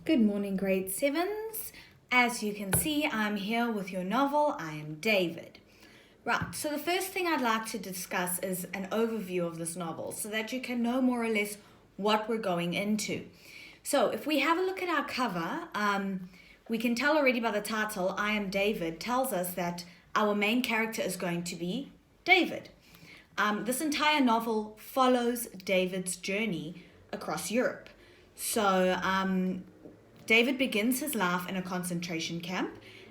Good morning, grade 7s. As you can see, I'm here with your novel, I Am David. Right, so the first thing I'd like to discuss is an overview of this novel so that you can know more or less what we're going into. So if we have a look at our cover, we can tell already by the title, I Am David, tells us that our main character is going to be David. This entire novel follows David's journey across Europe. So David begins his life in a concentration camp,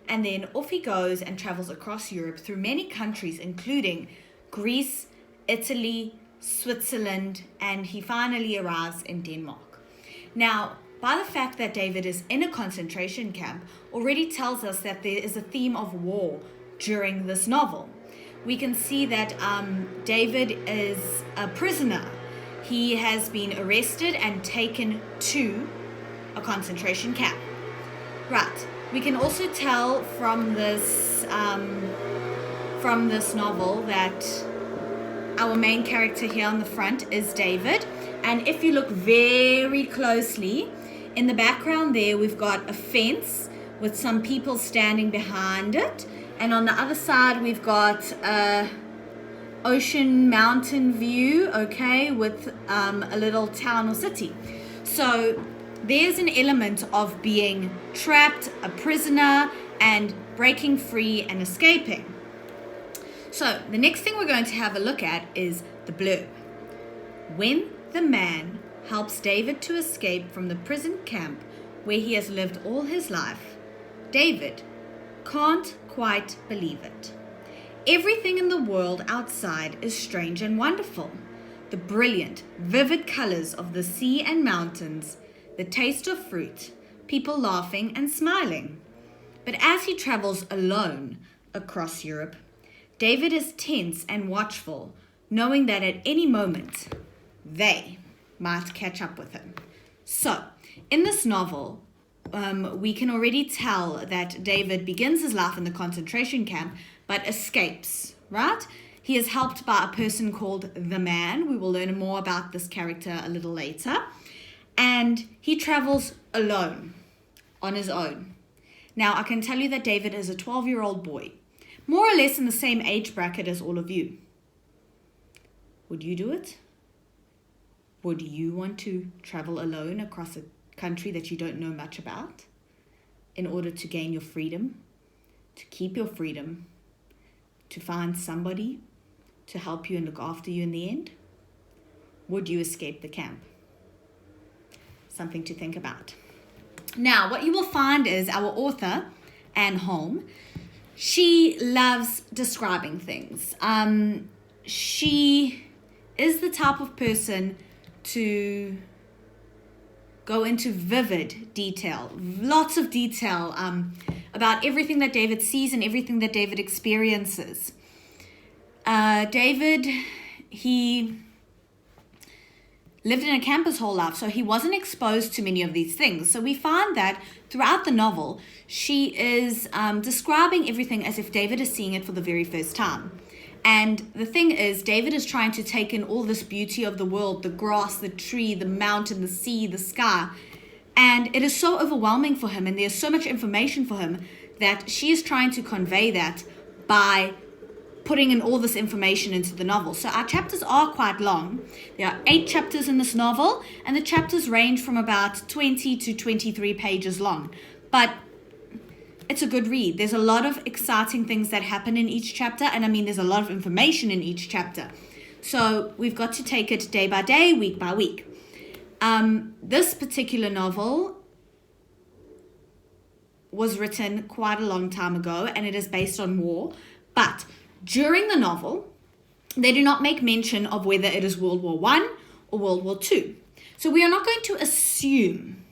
and then off he goes and travels across Europe through many countries, including Greece, Italy, Switzerland, and he finally arrives in Denmark. Now, by the fact that David is in a concentration camp already tells us that there is a theme of war during this novel. We can see that David is a prisoner. He has been arrested and taken to a concentration camp. Right. We can also tell from this novel that our main character here on the front is David. And if you look very closely, in the background there we've got a fence with some people standing behind it. And on the other side we've got a ocean mountain view, okay, with a little town or city. So there's an element of being trapped, a prisoner, and breaking free and escaping. So the next thing we're going to have a look at is the blurb. When the man helps David to escape from the prison camp where he has lived all his life, David can't quite believe it. Everything in the world outside is strange and wonderful. The brilliant, vivid colors of the sea and mountains, the taste of fruit, people laughing and smiling. But as he travels alone across Europe, David is tense and watchful, knowing that at any moment, they might catch up with him. So, in this novel, we can already tell that David begins his life in the concentration camp, but escapes, right? He is helped by a person called the Man. We will learn more about this character a little later. And he travels alone, on his own. Now, I can tell you that David is a 12-year-old boy, more or less in the same age bracket as all of you. Would you do it? Would you want to travel alone across a country that you don't know much about in order to gain your freedom, to keep your freedom, to find somebody to help you and look after you in the end? Would you escape the camp? Something to think about. Now, what you will find is our author, Anne Holm, she loves describing things. She is the type of person to go into vivid detail, lots of detail about everything that David sees and everything that David experiences. David, he lived in a camp his whole life, so he wasn't exposed to many of these things. So we find that throughout the novel, she is describing everything as if David is seeing it for the very first time. And the thing is, David is trying to take in all this beauty of the world, the grass, the tree, the mountain, the sea, the sky. And it is so overwhelming for him, and there's so much information for him that she is trying to convey that by putting in all this information into the novel. So our chapters are quite long. There are 8 chapters in this novel, and the chapters range from about 20 to 23 pages long. But it's a good read. There's a lot of exciting things that happen in each chapter, and I mean there's a lot of information in each chapter. So we've got to take it day by day, week by week. This particular novel was written quite a long time ago, and it is based on war. But during the novel, they do not make mention of whether it is World War I or World War II. So we are not going to assume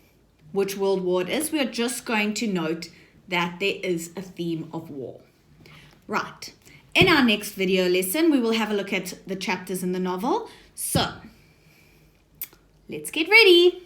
which World War it is. We are just going to note that there is a theme of war. Right. In our next video lesson, we will have a look at the chapters in the novel. So, let's get ready.